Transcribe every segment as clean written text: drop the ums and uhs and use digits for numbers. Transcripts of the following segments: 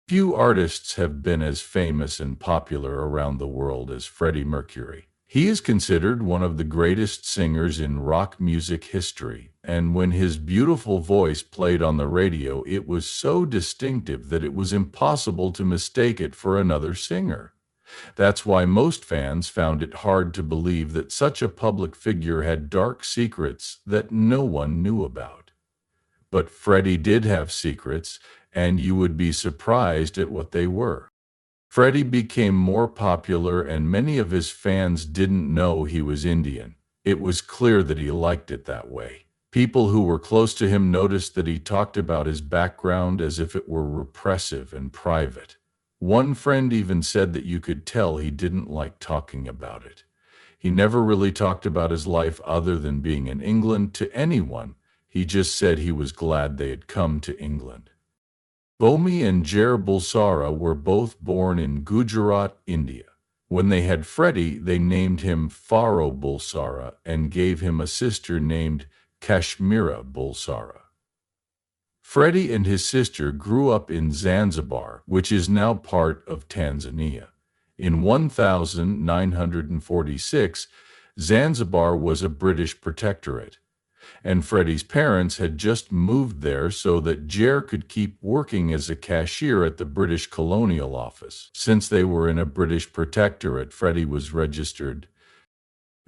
Few artists have been as famous and popular around the world as Freddie Mercury. He is considered one of the greatest singers in rock music history, and when his beautiful voice played on the radio, it was so distinctive that it was impossible to mistake it for another singer. That's why most fans found it hard to believe that such a public figure had dark secrets that no one knew about. But Freddie did have secrets, and you would be surprised at what they were. Freddie became more popular, and many of his fans didn't know he was Indian. It was clear that he liked it that way. People who were close to him noticed that he talked about his background as if it were repressive and private. One friend even said that you could tell he didn't like talking about it. He never really talked about his life other than being in England to anyone. He just said he was glad they had come to England. Bomi and Jair Bulsara were both born in Gujarat, India. When they had Freddie, they named him Faro Bulsara and gave him a sister named Kashmira Bulsara. Freddie and his sister grew up in Zanzibar, which is now part of Tanzania. In 1946, Zanzibar was a British protectorate, and Freddie's parents had just moved there so that Jair could keep working as a cashier at the British Colonial Office. Since they were in a British protectorate, Freddie was registered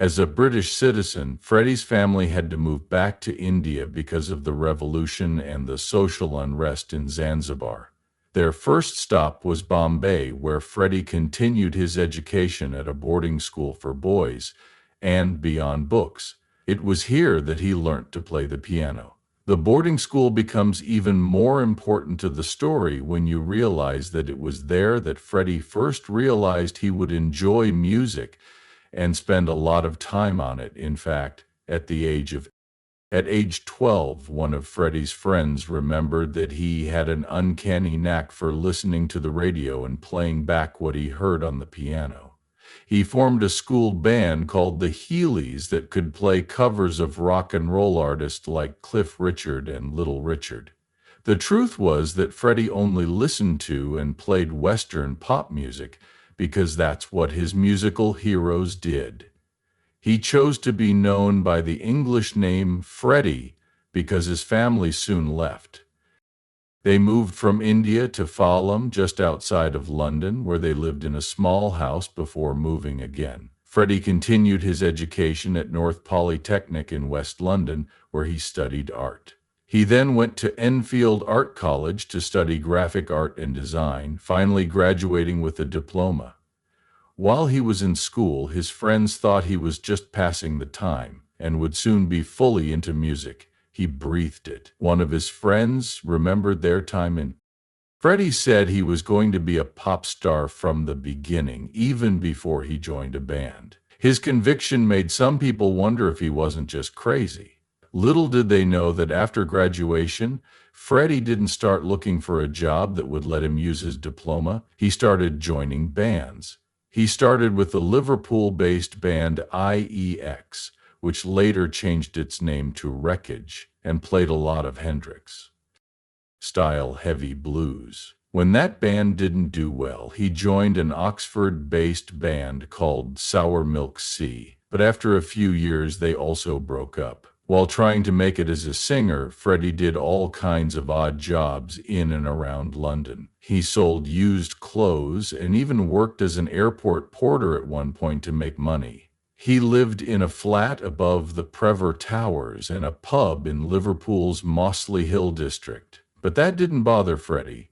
as a British citizen. Freddie's family had to move back to India because of the revolution and the social unrest in Zanzibar. Their first stop was Bombay, where Freddie continued his education at a boarding school for boys and beyond books. It was here that he learnt to play the piano. The boarding school becomes even more important to the story when you realize that it was there that Freddie first realized he would enjoy music and spend a lot of time on it. In fact, at age 12, one of Freddie's friends remembered that he had an uncanny knack for listening to the radio and playing back what he heard on the piano. He formed a school band called the Heelys that could play covers of rock and roll artists like Cliff Richard and Little Richard. The truth was that Freddie only listened to and played Western pop music because that's what his musical heroes did. He chose to be known by the English name Freddie because his family soon left. They moved from India to Fulham, just outside of London, where they lived in a small house before moving again. Freddie continued his education at North Polytechnic in West London, where he studied art. He then went to Enfield Art College to study graphic art and design, finally graduating with a diploma. While he was in school, his friends thought he was just passing the time and would soon be fully into music. He breathed it. One of his friends remembered their time in. Freddie said he was going to be a pop star from the beginning, even before he joined a band. His conviction made some people wonder if he wasn't just crazy. Little did they know that after graduation, Freddie didn't start looking for a job that would let him use his diploma. He started joining bands. He started with the Liverpool-based band IEX, which later changed its name to Wreckage, and played a lot of Hendrix-style heavy blues. When that band didn't do well, he joined an Oxford-based band called Sour Milk Sea, but after a few years they also broke up. While trying to make it as a singer, Freddie did all kinds of odd jobs in and around London. He sold used clothes and even worked as an airport porter at one point to make money. He lived in a flat above the Prever Towers and a pub in Liverpool's Mossley Hill district. But that didn't bother Freddie.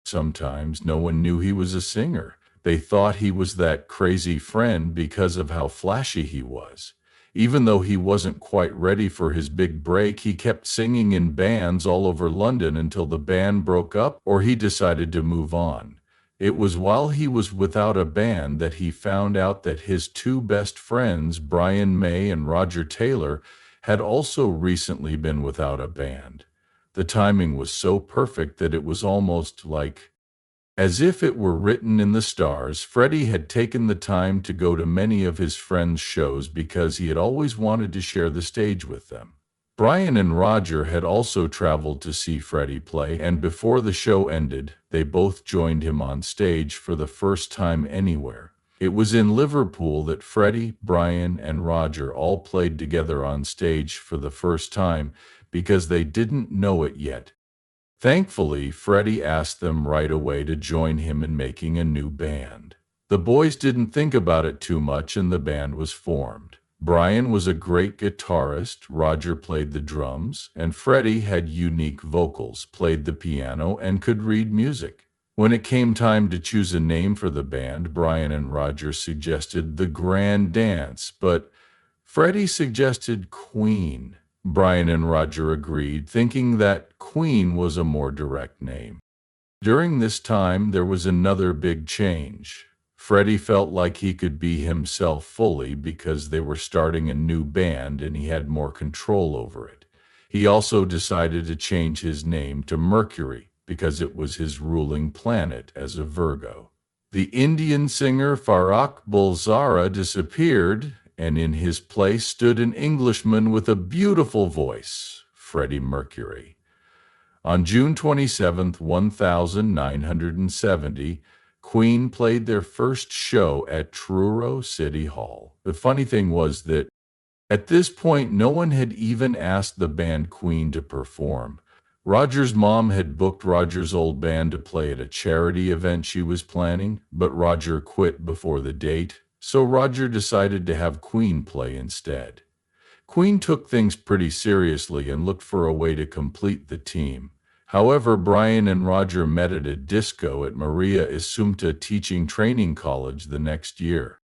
Sometimes no one knew he was a singer. They thought he was that crazy friend because of how flashy he was. Even though he wasn't quite ready for his big break, he kept singing in bands all over London until the band broke up or he decided to move on. It was while he was without a band that he found out that his two best friends, Brian May and Roger Taylor, had also recently been without a band. The timing was so perfect that it was almost like as if it were written in the stars. Freddie had taken the time to go to many of his friends' shows because he had always wanted to share the stage with them. Brian and Roger had also traveled to see Freddie play, and before the show ended, they both joined him on stage for the first time anywhere. It was in Liverpool that Freddie, Brian, and Roger all played together on stage for the first time because they didn't know it yet. Thankfully, Freddie asked them right away to join him in making a new band. The boys didn't think about it too much, and the band was formed. Brian was a great guitarist, Roger played the drums, and Freddie had unique vocals, played the piano, and could read music. When it came time to choose a name for the band, Brian and Roger suggested The Grand Dance, but Freddie suggested Queen. Brian and Roger agreed, thinking that Queen was a more direct name. During this time, there was another big change. Freddie felt like he could be himself fully because they were starting a new band and he had more control over it. He also decided to change his name to Mercury because it was his ruling planet as a Virgo. The Indian singer Farrokh Bulsara disappeared, and in his place stood an Englishman with a beautiful voice, Freddie Mercury. On June 27, 1970, Queen played their first show at Truro City Hall. The funny thing was that at this point, no one had even asked the band Queen to perform. Roger's mom had booked Roger's old band to play at a charity event she was planning, but Roger quit before the date, so Roger decided to have Queen play instead. Queen took things pretty seriously and looked for a way to complete the team. However, Brian and Roger met at a disco at Maria Assumpta Teaching Training College the next year.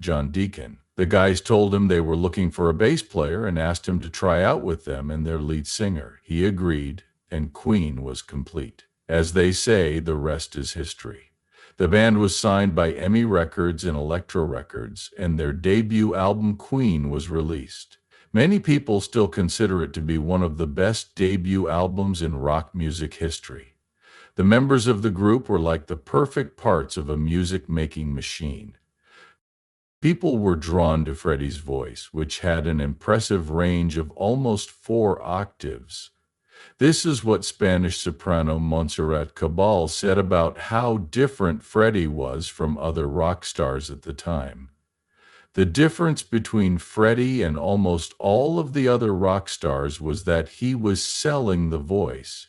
John Deacon. The guys told him they were looking for a bass player and asked him to try out with them and their lead singer. He agreed, and Queen was complete. As they say, the rest is history. The band was signed by EMI Records and Elektra Records, and their debut album Queen was released. Many people still consider it to be one of the best debut albums in rock music history. The members of the group were like the perfect parts of a music-making machine. People were drawn to Freddie's voice, which had an impressive range of almost 4 octaves. This is what Spanish soprano Montserrat Cabal said about how different Freddie was from other rock stars at the time. The difference between Freddie and almost all of the other rock stars was that he was selling the voice.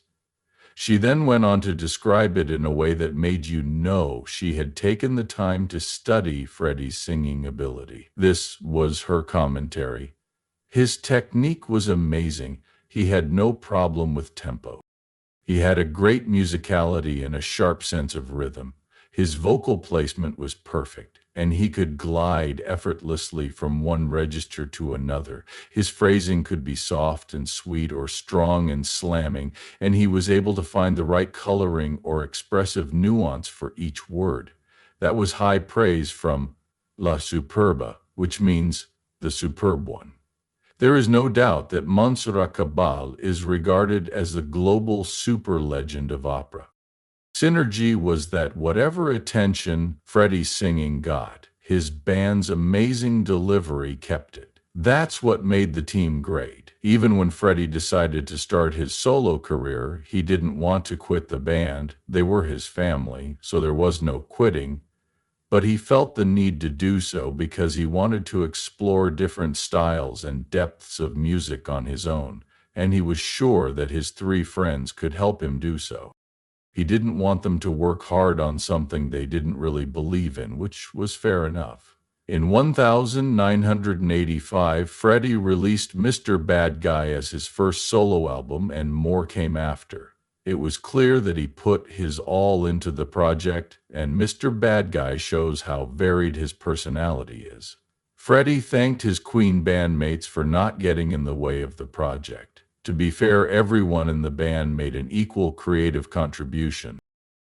She then went on to describe it in a way that made you know she had taken the time to study Freddie's singing ability. This was her commentary. His technique was amazing. He had no problem with tempo. He had a great musicality and a sharp sense of rhythm. His vocal placement was perfect, and he could glide effortlessly from one register to another. His phrasing could be soft and sweet or strong and slamming, and he was able to find the right coloring or expressive nuance for each word. That was high praise from La Superba, which means the superb one. There is no doubt that Montserrat Cabal is regarded as the global super legend of opera. Synergy was that whatever attention Freddie's singing got, his band's amazing delivery kept it. That's what made the team great. Even when Freddie decided to start his solo career, he didn't want to quit the band. They were his family, so there was no quitting. But he felt the need to do so because he wanted to explore different styles and depths of music on his own, and he was sure that his 3 friends could help him do so. He didn't want them to work hard on something they didn't really believe in, which was fair enough. In 1985, Freddie released Mr. Bad Guy as his first solo album, and more came after. It was clear that he put his all into the project, and Mr. Bad Guy shows how varied his personality is. Freddie thanked his Queen bandmates for not getting in the way of the project. To be fair, everyone in the band made an equal creative contribution.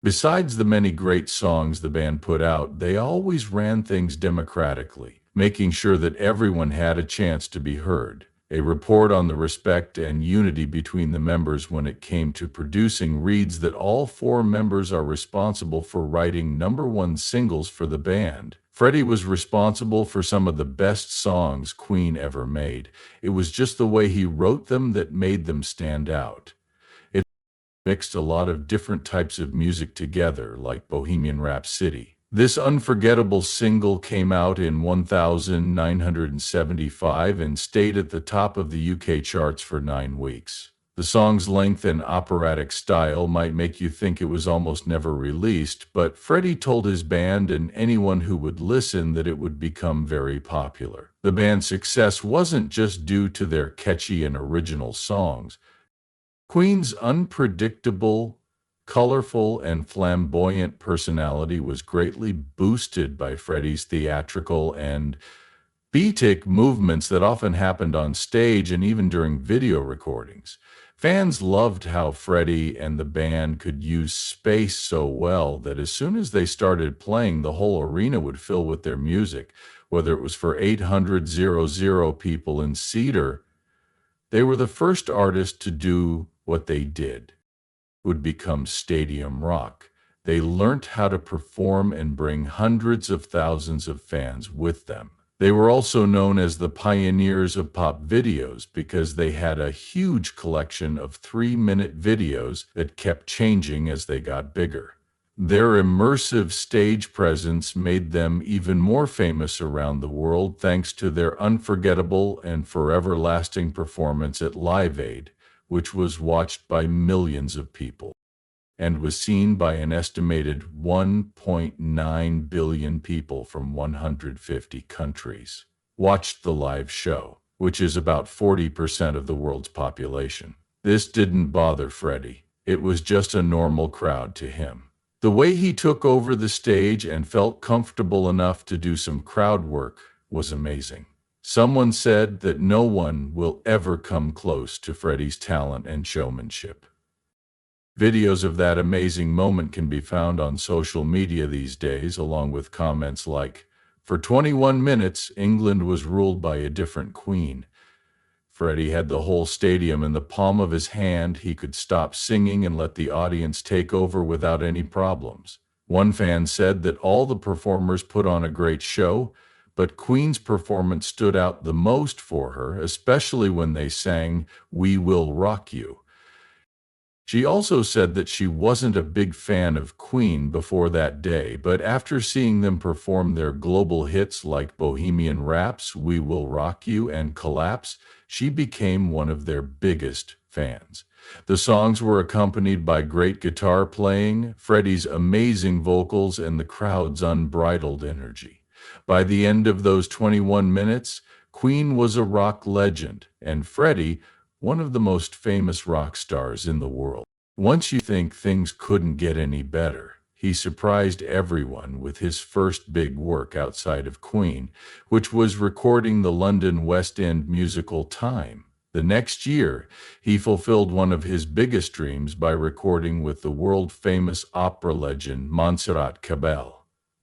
Besides the many great songs the band put out, they always ran things democratically, making sure that everyone had a chance to be heard. A report on the respect and unity between the members when it came to producing reads that all four members are responsible for writing #1 singles for the band. Freddie was responsible for some of the best songs Queen ever made. It was just the way he wrote them that made them stand out. It mixed a lot of different types of music together, like Bohemian Rhapsody. This unforgettable single came out in 1975 and stayed at the top of the UK charts for 9 weeks. The song's length and operatic style might make you think it was almost never released, but Freddie told his band and anyone who would listen that it would become very popular. The band's success wasn't just due to their catchy and original songs. Queen's unpredictable, colorful, and flamboyant personality was greatly boosted by Freddie's theatrical and beatic movements that often happened on stage and even during video recordings. Fans loved how Freddie and the band could use space so well that as soon as they started playing, the whole arena would fill with their music. Whether it was for 800,000 people in Cedar, they were the first artists to do what they did. Would become stadium rock. They learnt how to perform and bring hundreds of thousands of fans with them. They were also known as the pioneers of pop videos because they had a huge collection of 3-minute videos that kept changing as they got bigger. Their immersive stage presence made them even more famous around the world thanks to their unforgettable and forever-lasting performance at Live Aid, which was watched by millions of people and was seen by an estimated 1.9 billion people from 150 countries. Watched the live show, which is about 40% of the world's population. This didn't bother Freddie. It was just a normal crowd to him. The way he took over the stage and felt comfortable enough to do some crowd work was amazing. Someone said that no one will ever come close to Freddie's talent and showmanship. Videos of that amazing moment can be found on social media these days, along with comments like, "For 21 minutes, England was ruled by a different queen." Freddie had the whole stadium in the palm of his hand. He could stop singing and let the audience take over without any problems. One fan said that all the performers put on a great show, but Queen's performance stood out the most for her, especially when they sang "We Will Rock You." She also said that she wasn't a big fan of Queen before that day, but after seeing them perform their global hits like Bohemian Rhapsody, "We Will Rock You," and "Collapse," she became one of their biggest fans. The songs were accompanied by great guitar playing, Freddie's amazing vocals, and the crowd's unbridled energy. By the end of those 21 minutes, Queen was a rock legend, and Freddie one of the most famous rock stars in the world. Once you think things couldn't get any better, he surprised everyone with his first big work outside of Queen, which was recording the London West End musical Time. The next year, he fulfilled one of his biggest dreams by recording with the world-famous opera legend Montserrat Cabell.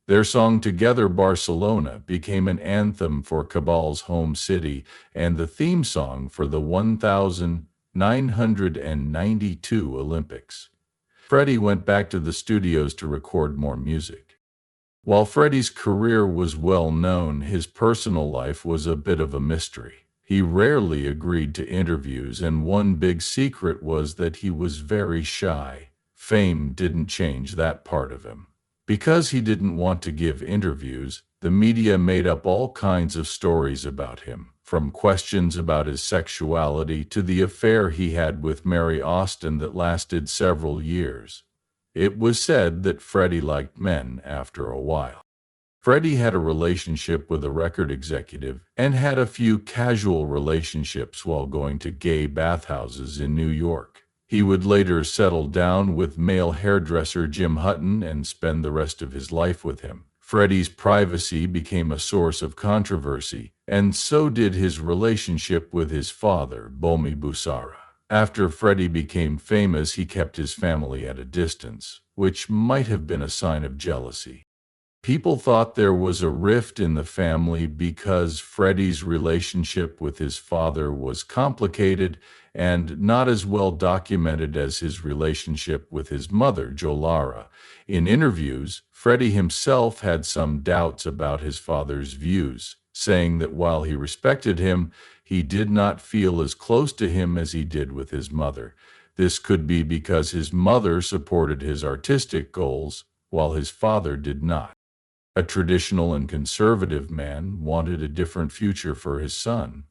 Their song together, "Barcelona," became an anthem for Cabell's home city and the theme song for the 1992 Olympics. Freddie went back to the studios to record more music. While Freddie's career was well known, his personal life was a bit of a mystery. He rarely agreed to interviews, and one big secret was that he was very shy. Fame didn't change that part of him. Because he didn't want to give interviews, the media made up all kinds of stories about him, from questions about his sexuality to the affair he had with Mary Austin that lasted several years. It was said that Freddie liked men after a while. Freddie had a relationship with a record executive and had a few casual relationships while going to gay bathhouses in New York. He would later settle down with male hairdresser Jim Hutton and spend the rest of his life with him. Freddie's privacy became a source of controversy, and so did his relationship with his father, Bomi Busara. After Freddie became famous, he kept his family at a distance, which might have been a sign of jealousy. People thought there was a rift in the family because Freddie's relationship with his father was complicated and not as well documented as his relationship with his mother, Jolara. In interviews, Freddie himself had some doubts about his father's views, saying that while he respected him, he did not feel as close to him as he did with his mother. This could be because his mother supported his artistic goals, while his father did not. A traditional and conservative man wanted a different future for his son.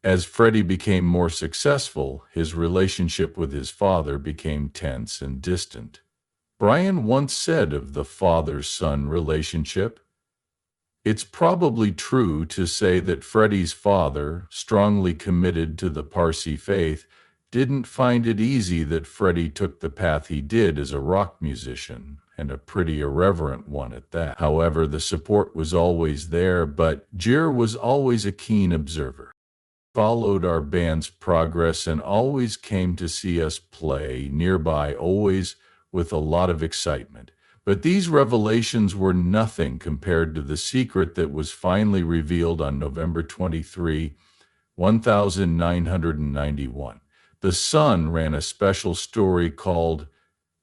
As Freddie became more successful, his relationship with his father became tense and distant. Brian once said of the father-son relationship, "It's probably true to say that Freddie's father, strongly committed to the Parsi faith, didn't find it easy that Freddie took the path he did as a rock musician, and a pretty irreverent one at that. However, the support was always there, but Jer was always a keen observer. Followed our band's progress and always came to see us play nearby, always with a lot of excitement. But these revelations were nothing compared to the secret that was finally revealed on November 23, 1991. The Sun ran a special story called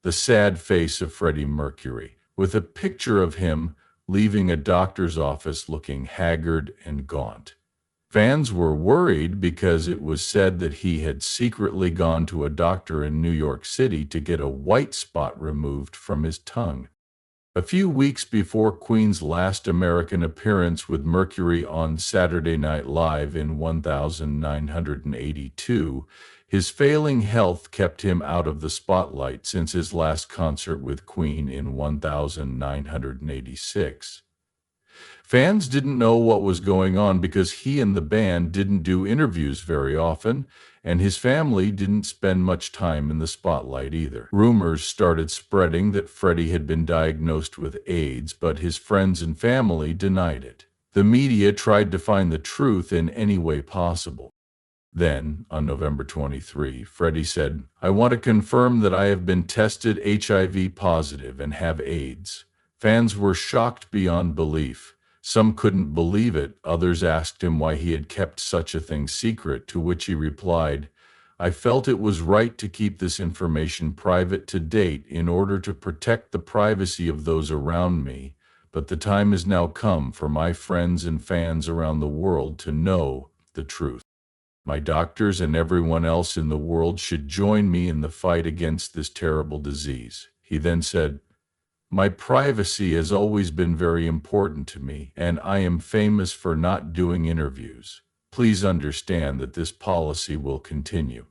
The Sad Face of Freddie Mercury, with a picture of him leaving a doctor's office looking haggard and gaunt. Fans were worried because it was said that he had secretly gone to a doctor in New York City to get a white spot removed from his tongue. A few weeks before Queen's last American appearance with Mercury on Saturday Night Live in 1982, his failing health kept him out of the spotlight since his last concert with Queen in 1986. Fans didn't know what was going on because he and the band didn't do interviews very often, and his family didn't spend much time in the spotlight either. Rumors started spreading that Freddie had been diagnosed with AIDS, but his friends and family denied it. The media tried to find the truth in any way possible. Then, on November 23, Freddie said, "I want to confirm that I have been tested HIV positive and have AIDS." Fans were shocked beyond belief. Some couldn't believe it. Others asked him why he had kept such a thing secret, to which he replied, "I felt it was right to keep this information private to date in order to protect the privacy of those around me, but the time has now come for my friends and fans around the world to know the truth. My doctors and everyone else in the world should join me in the fight against this terrible disease." He then said, "My privacy has always been very important to me, and I am famous for not doing interviews. Please understand that this policy will continue."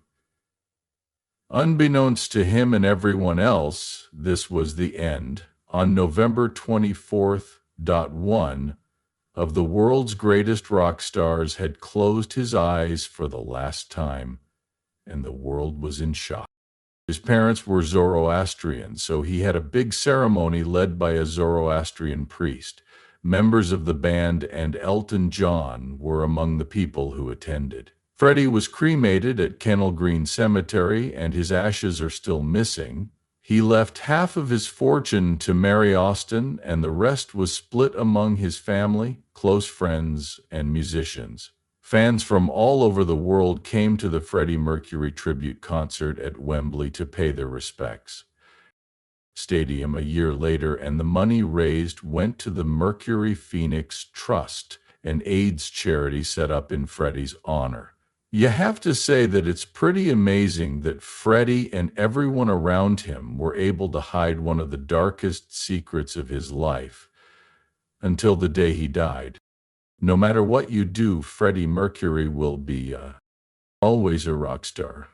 Unbeknownst to him and everyone else, this was the end. On November 24th, one of the world's greatest rock stars had closed his eyes for the last time, and the world was in shock. His parents were Zoroastrian, so he had a big ceremony led by a Zoroastrian priest. Members of the band and Elton John were among the people who attended. Freddie was cremated at Kennel Green Cemetery, and his ashes are still missing. He left half of his fortune to Mary Austin, and the rest was split among his family, close friends, and musicians. Fans from all over the world came to the Freddie Mercury tribute concert at Wembley to pay their respects. Stadium a year later, and the money raised went to the Mercury Phoenix Trust, an AIDS charity set up in Freddie's honor. You have to say that it's pretty amazing that Freddie and everyone around him were able to hide one of the darkest secrets of his life until the day he died. No matter what you do, Freddie Mercury will be always a rock star.